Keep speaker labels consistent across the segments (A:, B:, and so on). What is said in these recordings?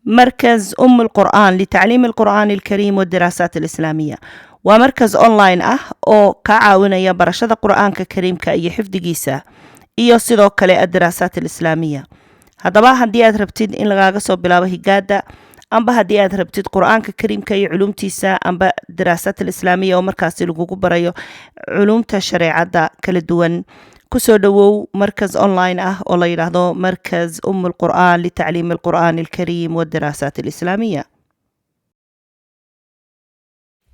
A: مركز أم القرآن لتعليم القرآن الكريم والدراسات الإسلامية. ومركز أونلاين oo ka caawinaya barashada qur'aanka kariimka iyo xifdigiisa iyo sidoo kale الدراسات الإسلامية. haddaba haddii aad rabtid in lagaaga soo bilaabo higaada amba haddii aad rabtid qur'aanka kariimka iyo culumtiisa amba daraasaat alislaamiya oo markaasi lagugu barayo culumta shareecada kala duwan kusoo dhawow markaz online oo la yidhaahdo markaz alqur'aan litacliim alqur'aan alkariim wadaraasaat alislaamiya.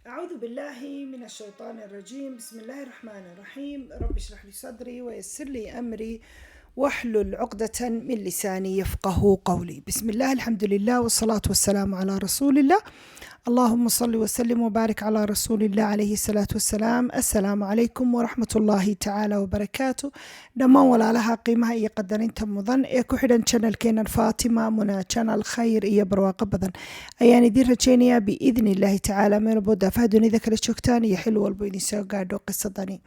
B: أعوذ بالله من الشيطان الرجيم. بسم الله الرحمن الرحيم. رب اشرح لي صدري ويسر لي أمري واحلل عقدة من لساني يفقه قولي. بسم الله الحمد لله والصلاة والسلام على رسول الله. اللهم صل وسلم وبارك على رسول الله عليه الصلاة والسلام. السلام عليكم ورحمة الله تعالى وبركاته. دمان ولا لها قيمة إيا قدرين تمضان إيا كحدا channel كينا فاطمة منا channel خير إيا برواقة بدن أياني دي رجينيا بإذن الله تعالى من بودا فهدوني ذكر الشوكتان يحلو والبويني سيو قادو قصة داني.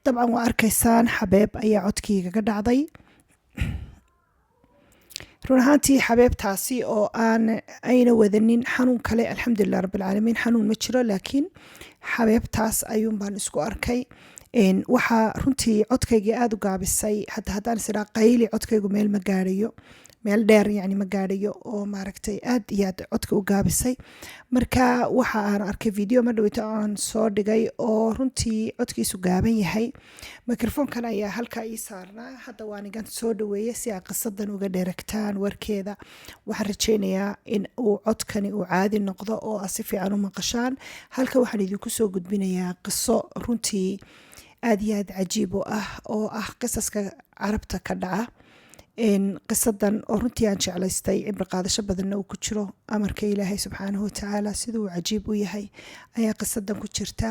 B: طبعا وأركيسان حبيب أي عدكي قد عضي run ahaantii xabeebtaasi oo aan ayna wadanin xanuun kale alxamdulilah rabbilcaalamiin xanuun ma jiro laakiin xabeebtaas ayuun baan isku arkay waxaa runtii codkaygii aada u gaabisay haddaan isdhaa qayli codkaygu meel ma gaadhayo meel dheer yani ma gaadhayo oo maaragtay aad iyo aad codka u gaabisay marka waxa aan arkay video ma dhaweyta aan soo dhigay oo runtii codkiisu gaaban yahay mikrofoonkan ayaa halkaa ii saarnaa hadda waan igan soo dhaweeyay si aad qisadan uga dheregtaan warkeeda waxaan rajaynayaa in uu codkani uu caadi noqdo oo aad si fiican u maqashaan halka waxaan idinku soo gudbinayaa qiso runtii aad iyo aad cajiib u ah oo ah qisaska carabta ka dhaca qisadan oo runtii aan jeclaystay cibri qaadasho badanna uu ku jiro amarka ilaahay subxaanahu watacaala siduu cajiib u yahay ayaa qisadan ku jirta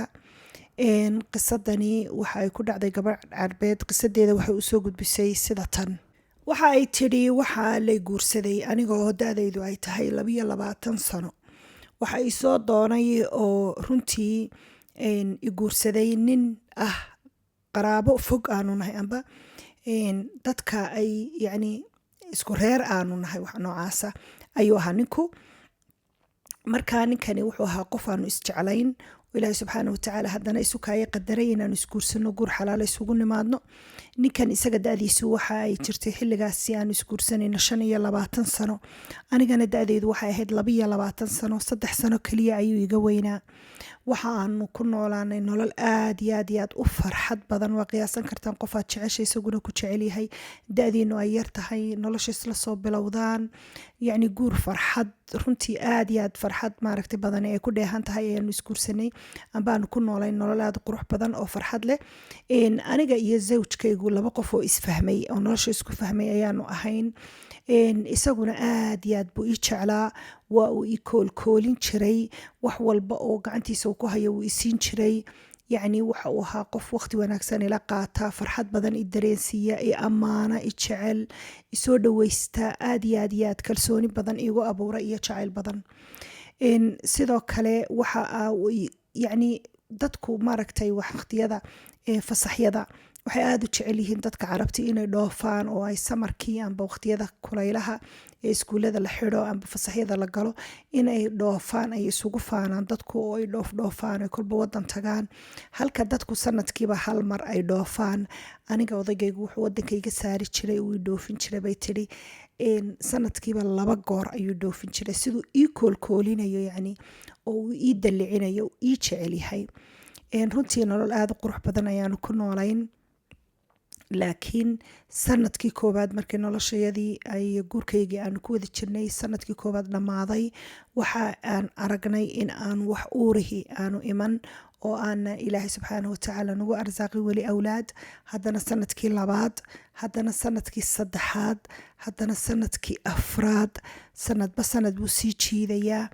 B: qisadani waxa ay ku dhacday gabadh carbeed qisadeeda waxay usoo gudbisay sida tan waxa ay tidhi waxaa lay guursaday anigoo da-daydu ay tahay 22 sano waxa ay soo doonay oo runtii i guursaday nin ah qaraabo fog aanu nahay amba dadka ay yani isku reer aanu nahay wax noocaasa ayuu ahaa ninku markaa ninkani wuxuu ahaa qof aanu isjeclayn ilaahay subxaana watacaala haddana isu kaaya qadaray inaanu isguursano guur xalaala isugu nimaadno ninkan isaga da-diisu waxa ay jirtay xilligaasi aanu isguursanayno 25 sano anigana da-deedu waxay ahayd 22 sano 3 sano keliya ayuu iga weynaa waxa aanu ku noolaanay nolol aad iyo aad iyo aad u farxad badan waa qiyaasan kartaan qof aad jeceshay isaguna ku jecel yahay da-diinu ay yar tahay nolosha isla soo bilowdaan yacni guur farxad runtii aad iyo aad farxad maaragtay badan ay ku dheehan tahay ayaanu isguursanay ambaanu ku noolay nolol aad qurux badan oo farxad leh aniga iyo zawjkaygu laba qof oo isfahmay oo nolosha isku fahmay ayaanu ahayn isaguna aad iyo aad buu ii jeclaa waa uu ii koolkoolin jiray wax walba oo gacantiisa uu ku hayo wuu isiin jiray yacni waxa uu ahaa qof waqti wanaagsan ila qaata farxad badan i dareensiiya i ammaana i jecel isoo dhaweysta aad iyo aad iyo aad kalsooni badan iigu abuura iyo jacayl badan sidoo kale waxa yacni dadku maaragtay waqtiyada fasaxyada waxay aada u jecel yihiin dadka carabti inay dhoofaan oo ay samarkii amba waqtiyada kulaylaha ee iskuullada la xidho amba fasaxyada la galo inay dhoofaan ay isugu faanaan dadku oo ay dhoofaan ay kolba wadan tagaan halka dadku sanadkiiba hal mar ay dhoofaan aniga odaygaygu wuxuu wadankayga saari jiray uu dhoofin jiray bay tidhi sanadkiiba 2 goor ayuu dhoofin jiray siduu ii koolkoolinayo yacni oo uu ii dallicinayo ii jecel yahay runtii nolol aada u qurux badan ayaanu ku noolayn laakiin sanadkii koowaad markii noloshayadii ay guurkaygii aanu ku wada jirnay sanadkii koowaad dhammaaday waxa aan aragnay in aan wax uurihi aanu iman oo aana ilaahay subxaanahu watacaala nagu arsaaqi weli awlaad haddana sanadkii 2 haddana sanadkii 3 haddana sanadkii 4 sanadba sanad buu sii jiidayaa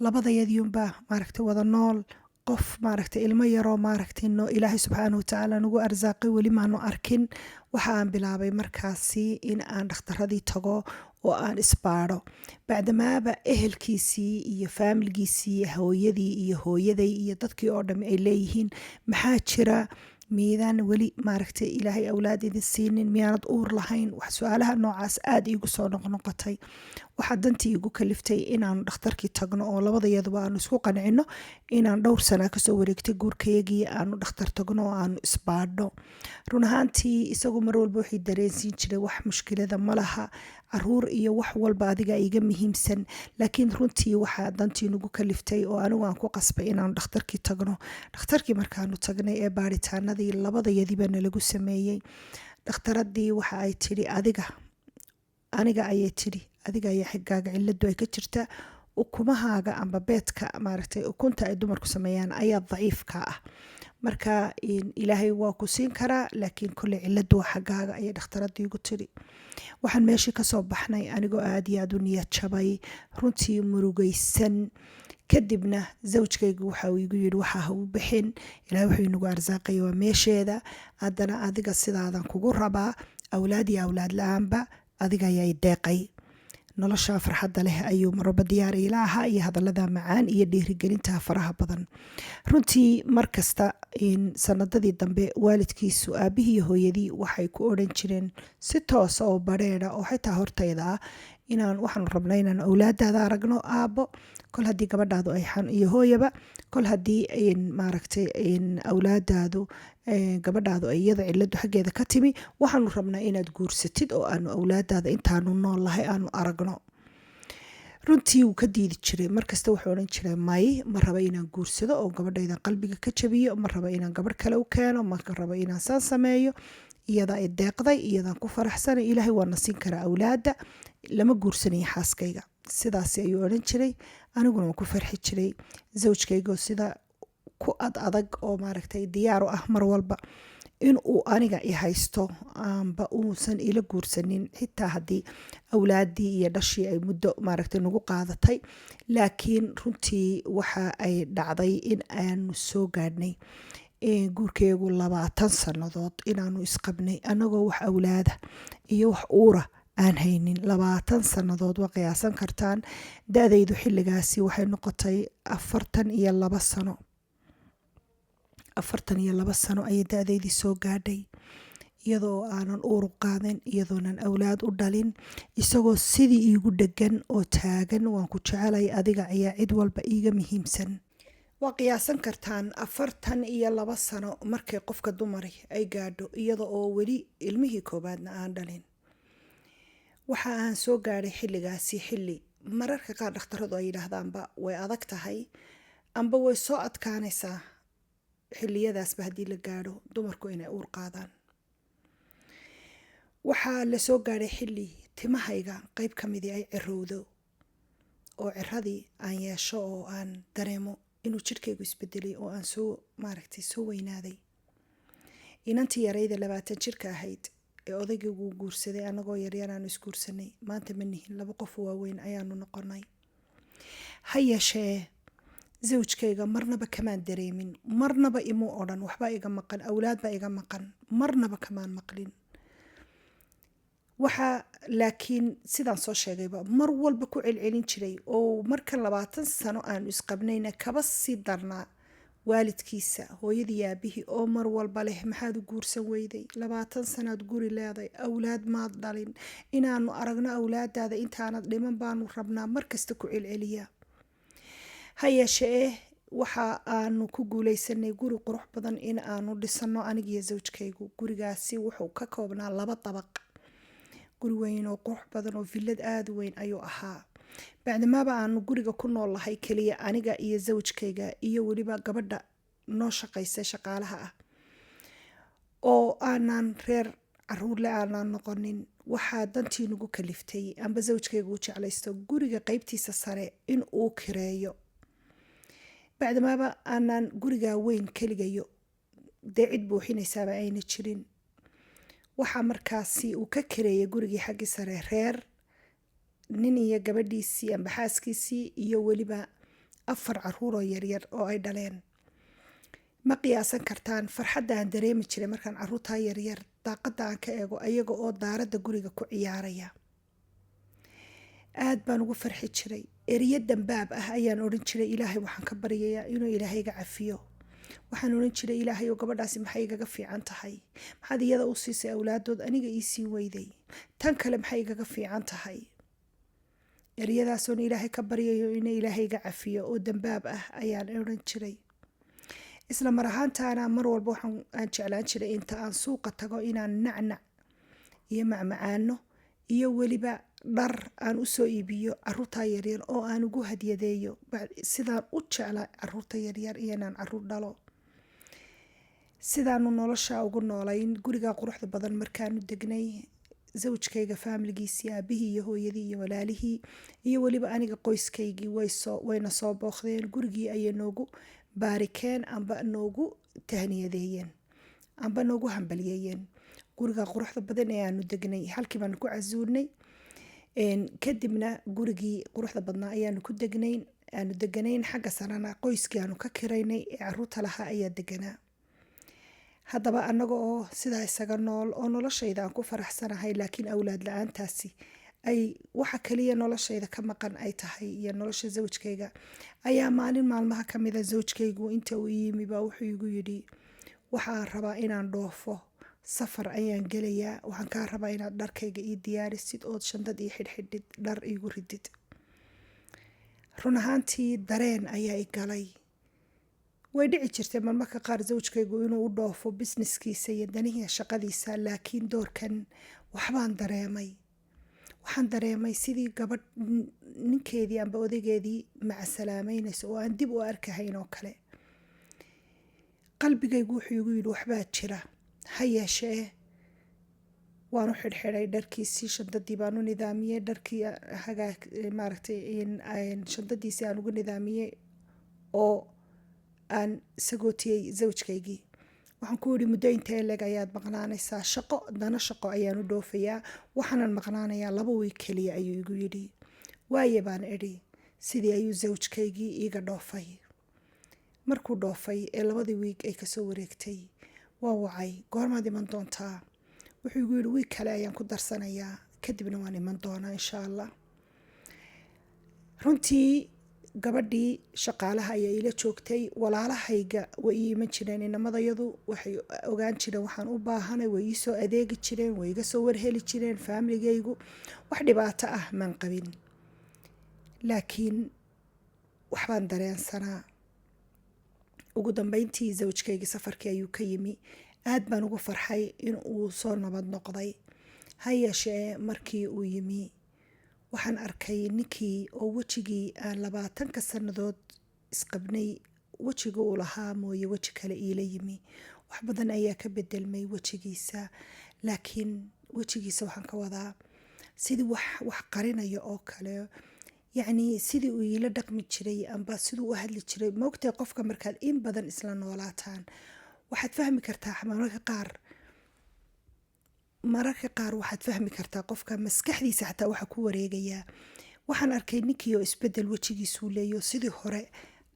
B: labadayadiunbaa maaragtay wada nool qof maaragtay ilmo yaroo maaragtay ilaahay subxaanahu watacaala nagu arsaaqay weli maanu arkin waxa aan bilaabay markaasi in aan dhakhtaradii tago oo aan isbaadho bacdamaaba ehelkiisii iyo faamilgiisii hooyadii iyo hooyaday iyo dadkii oo dhammi ay leeyihiin maxaa jira miidaan weli maaragtay ilaahay awlaad idin siinin, miyaanad uur lahayn, wax su-aalaha noocaas aada iigu soo noqnoqotay. waxaa dantii igu kaliftay inaanu dhakhtarkii tagno oo labadayaduba aanu isku qancino inaan dhowr sana kasoo wareegtay guurkayagii aanu dhakhtar tagno oo aanu isbaadho. run ahaantii isagu mar walba waxay dareensiin jiray wax mushkilada ma laha, caruur iyo wax walba adiga iga muhiimsan. laakiin runtii waxaa dantii nagu kaliftay oo anigu aan ku qasbay inaanu dhakhtarkii tagno. dhakhtarkii markaanu tagnay ee baaritaanadii labadayadiiba nalagu sameeyey, dhakhtaradii waxa ay tidhi aniga ayay tidhi adiga ayaa xigaaga ciladu ay ka jirtaa, ukumahaaga amba beedka maaragtay ukunta ay dumarku sameeyaan ayaa daciifka ah, marka ilaahay waa ku siin karaa, laakiin kolley ciladu waa xagaaga ayay dhakhtaradii igu tidhi. waxaan meeshii kasoo baxnay anigoo aada iyo aada u niyad jabay, runtii murugaysan. kadibna zawjkaygu waxa uu igu yidhi waxaa ha u bixin, ilaahay wuxuu inagu arsaaqaya waa meesheeda, haddana adiga sidaadan kugu rabaa, awlaad iyo awlaad la-aanba adiga ayaa deeqay. nolosha farxadda leh ayuu marwalba diyaar ila ahaa, iyo hadallada macaan iyo dhiirigelinta faraha badan. runtii markasta sanadadii dambe waalidkiisu aabihii iyo hooyadii waxay ku odhan jireen si toosa oo bareera oo xitaa hortayda ah waxaanu rabnaa inaan awlaadaada aragno aabbo, kol haddii gabadhaadu ay iyo hooyaba, kol haddii maaragtay awlaadaadu gabadhaadu ay iyada ciladu xaggeeda ka timi, waxaanu rabnaa inaad guursatid oo aanu awlaadaada intaanu nool lahay aanu aragno. runtii wuu ka diidi jiray, markasta wuxuu odhan jiray may, ma raba inaan guursado oo gabadhaydan qalbiga ka jabiyo, ma raba inaan gabadh kale u keeno, ma raba inaan saan sameeyo, iyadaa i deeqday, iyadaan ku faraxsanay, ilaahay waa na siin karaa awlaada, lama guursanaya xaaskayga. sidaasi ayuu odhan jiray, aniguna waan ku farxi jiray. zawjkaygoo sida ku adag oo maaragtay diyaar u ah mar walba in uu aniga i haysto amba uusan ila guursanin, xitaa haddii awlaadii iyo dhashii ay muddo maaragtay nagu qaadatay. laakiin runtii waxa ay dhacday in aanu soo gaadhnay guurkeegu 20 sannadood inaanu isqabnay anagoo wax awlaada iyo wax uura aan haynin. 20 sannadood waa qiyaasan kartaan. da-daydu xilligaasi waxay noqotay 42 sano. 42 sano ayay da-daydii soo gaadhay, iyadoo aanan uur qaadin, iyadoonan awlaad u dhalin, isagoo sidii iigu dhegan oo taagan, waan ku jecelay adiga ayaa cid walba iiga muhiimsan. waa qiyaasan kartaan 42 sano markay qofka dumari ay gaadho iyada oo weli ilmihii koobaadna aan dhalin. waxa aan soo gaadhay xilligaasi xilli mararka qaar dhakhtaradu ay yidhaahdaanba way adag tahay amba way soo adkaanaysaa xilliyadaasba haddii la gaadho dumarku inay uur qaadaan. waxaa la soo gaadhay xilli timahayga qayb ka midii ay cirowdo oo ciradii aan yeesho oo aan dareemo inuu jidhkaygu isbedelay oo aan soo maaragtay soo weynaaday. inantii yarayda 20 jirka ahayd ee odaygaygu guursaday anagoo yaryar aanu isguursanay, maanta ma nihin, 2 qof waaweyn ayaanu noqonay. ha yeeshee zawjkayga marnaba kamaan dareemin, marnaba imuu odhan waxbaa iga maqan, awlaadbaa iga maqan, marnaba kamaan maqlin. waxaa laakiin sidaan soo sheegayba mar walba ku celcelin jiray oo marka 20 sano aanu isqabnayna kaba sii darnaa waalidkiisa, hooyadii aabihii oo mar walba leh maxaad u guursan weyday, 20 sanaad guri leeday, awlaad maad dhalin, inaanu aragno awlaadaada intaanad dhiman baanu rabnaa, markasta ku celceliya. ha yeeshee waxa aanu ku guuleysanay guri qurux badan in aanu dhisano anigiyo zawjkaygu. gurigaasi wuxuu ka koobnaa 2 dabaq, guri weyn oo qurux badan oo villad aada u weyn ayuu ahaa. bacdimaaba aanu guriga ku nool lahay keliya aniga iyo zawjkayga iyo weliba gabadha noo shaqaysa shaqaalaha ah, oo aanan reer caruurle aanan noqonin, waxaa dantii nagu kaliftay amba zawjkayga u jeclaysto guriga qaybtiisa sare in uu kireeyo. bacdimaaba aanan gurigaa weyn keligayo dee cid buuxinaysaaba ayna jirin, waxaa markaasi uu ka kareeyay gurigii xaggii sare reer, nin iyo gabadhiisii amba xaaskiisii iyo weliba 4 caruuroo yaryar oo ay dhaleen. ma qiyaasan kartaan farxadda aan dareemi jiray markaan caruurtaa yaryar daaqadda aan ka eego ayaga oo daaradda guriga ku ciyaaraya. aad baan ugu farxi jiray. eriyo dambaab ah ayaan odhan jiray ilaahay waxaan ka baryayaa inuu ilaahayga cafiyo, waxaan oran jiray ilaahay oo gabadhaasi maxay igaga fiican tahay, maxaad iyada u siisay awlaadood aniga ii sii weyday, tan kale maxay igaga fiican tahay. eryadaasoon ilaahay ka baryayo in ilaahay iga cafiyo oo dambaab ah ayaan oran jiray. isla mar ahaantaana mar walba aan jeclaan jiray inta aan suuqa tago inaan nacnac iyo macmacaano iyo weliba dhar aan u soo iibiyo caruurta yaryar oo aan ugu hadiyadeeyo sidaan u jeclaa caruurta yaryar iyo inaan caruur dhalo. sidaanu nolosha ugu noolayn guriga quruxda badan markaanu degnay, zawjkayga faamiligiisii aabihii iyo hooyadii iyo walaalihii iyo weliba aniga qoyskaygii wayna soo booqdeen, gurigii ayay noogu baarikeen amba noogu tahniyadeeyeen amba noogu hambalyeeyeen. guriga quruxda badan ee aanu degnay halkii baanu ku casuulnay, kadibna gurigii quruxda badnaa ayaanu ku deganayn xagga sarana qoyskii aanu ka kiraynay ee caruurta lahaa ayaa deganaa. haddaba annaga oo sidaa isaga nool oo noloshayda aan ku faraxsanahay, laakiin awlaad la-aantaasi ay waxa kaliya noloshayda ka maqan ay tahay iyo nolosha zawjkayga, ayaa maalin maalmaha ka mida zawjkaygu inta uu yimi baa wuxuu igu yidhi waxaan rabaa inaan dhoofo, safar ayaan gelayaa, waxaan kaa rabaa inaad dharkayga ii diyaarisid ood shandad ii xidhxidhid, dhar iigu ridid. run ahaantii dareen ayaa i galay. way dhici jirtay marmarka qaar zawjkaygu inuu u dhoofo businesskiisa iyo danihii shaqadiisa, laakiin doorkan waxaan dareemay sidii gabadh ninkeedii amba odaygeedii macasalaameynaysa oo aan dib u arkahayn oo kale. qalbigaygu wuxuu igu yidhi waxbaa jira, ha yeeshee waanu xidhxidhay dharkiisii, shandadii baanu nidaamiyey, dharkii shandadiisii aan ugu nidaamiyey oo aan sagootiyey zawjkaygii. waxaan ku yidhi muddo intee leg ayaad maqnaanaysaa? dana shaqo ayaanu dhoofayaa, waxaanan maqnaanayaa 2 wiig keliya ayuu igu yidhi. waaye baan idhi. sidii ayuu zawjkaygii iiga dhoofay. markuu dhoofay ee 2 wiig ay kasoo wareegtay, waan wacay, goormaad iman doontaa? wuxuu igu yidhi wiig kale ayaan ku darsanayaa, kadibna waan iman doonaa insha allah. runtii gabadhii shaqaalaha ayaa ila joogtay, walaalahayga way ii iman jireen, inamadayadu waxay ogaan jireen waxaan u baahanay, way ii soo adeegi jireen, way iga soo warheli jireen. faamiligaygu wax dhibaato ah maan qabin, laakiin waxbaan dareensanaa. ugu dambeyntii zawjkaygii safarkii ayuu ka yimi, aad baan ugu farxay in uu soo nabad noqday. ha yeeshee markii uu yimi waxaan arkay ninkii oo wejigii aan 20 sannadood isqabnay wejiga uu lahaa mooye weji kale iila yimi. wax badan ayaa ka bedelmay wejigiisa, laakiin wejigiisa waxaan ka wadaa sidii wax qarinayo oo kale, yacni sidii uu iila dhaqmi jiray amba siduu u hadli jiray. moogtay qofka markaad in badan isla noolaataan waxaad fahmi kartaa mararka qaar waxaad fahmi kartaa qofka maskaxdiisa xataa waxa ku wareegayaa. waxaan arkay ninkii oo isbedel wejigiisuu leeyo sidii hore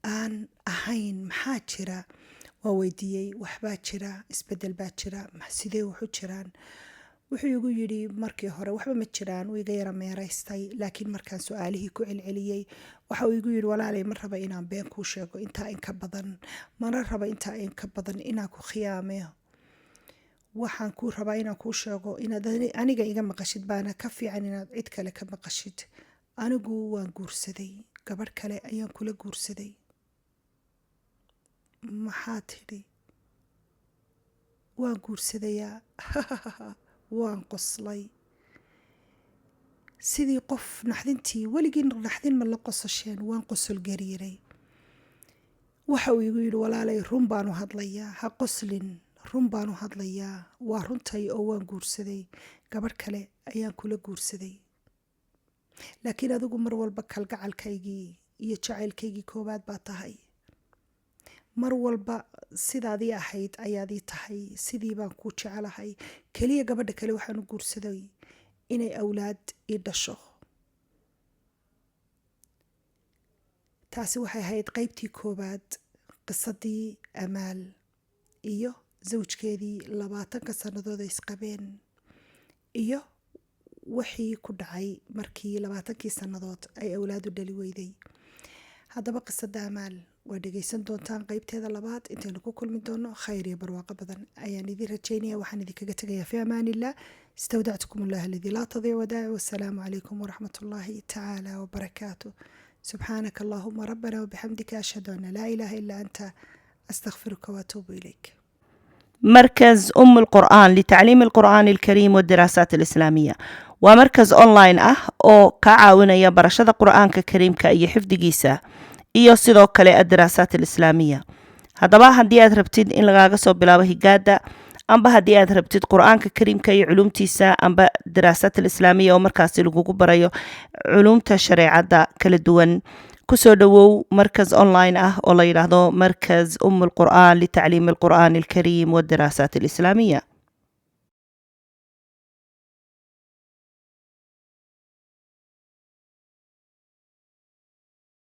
B: aan ahayn. maxaa jira? waa weydiiyey. waxbaa jira, isbedel baa jira, sidee wuxu jiraan? wuxuu igu yidhi markii hore waxba ma jiraan, wuu iga yara meeraystay, laakiin markaan su-aalihii ku celceliyey waxa uu igu yidhi walaalay ma raba inaan been kuu sheego intaa inka badan, mana raba intaa inka badan inaan ku khiyaameyo. waxaan kuu rabaa inaan kuu sheego inaad aniga iga maqashid baana ka fiican inaad cid kale ka maqashid. anigu waan guursaday, gabadh kale ayaan kula guursaday. maxaa tidhi? waan guursadayaa. waan qoslay sidii qof naxdintii weligii naxdin ma la qosasheen. waan qosol gariiray. waxa uu igu yidhi walaalay run baanu hadlayaa, ha qoslin, run baanu hadlayaa, waa runtay oo waan guursaday, gabadh kale ayaan kula guursaday. laakiin adigu mar walba kalgacalkaygii iyo jacaylkaygii koowaad baa tahay. mar walba sidaadii ahayd ayaadii tahay, sidii baan kuu jecelahay. keliya gabadha kale waxaan u guursaday inay awlaad ii dhasho. taasi waxay ahayd qaybtii koowaad qisadii Amaal iyo zawjkeedii 20 sannadood ay isqabeen iyo wixii ku dhacay markii 20 sannadood ay awlaad u dhali weyday. haddaba qisada Amaal waa dhegaysan doontaan qaybteeda labaad intaynu ku kulmi doono khayr iyo barwaaqo badan ayaan idin rajaynaya waxaan idinkaga tegayaa fi amaanillah istawdactukum allah alladii laa tadiic wadaa'ic wassalaamu calaykum waraxmat ullaahi tacaala wabarakaatu subxaanaka allahuma rabbana wabixamdika ashhadu an laa ilaaha ilaa anta astaghfiruka waatuubu ilayk
A: مركز أم القرآن لتعليم القرآن الكريم والدراسات الإسلامية ومركز أونلاين أو كعاونية برشاد القرآن كريم كأي حفظ جيسا iyo sidoo kale adaraasaat alislaamiya haddaba haddii aad rabtid in lagaaga soo bilaabo higaada amba haddii aad rabtid qur-aanka kariimka iyo culumtiisa amba daraasaat alislaamiya oo markaasi lagugu barayo culumta shareecadda kala duwan kusoo dhawow markaz online oo la yidhaahdo markaz alqur'aan litacliim alqur'aan alkariim wadaraasaat alislaamiya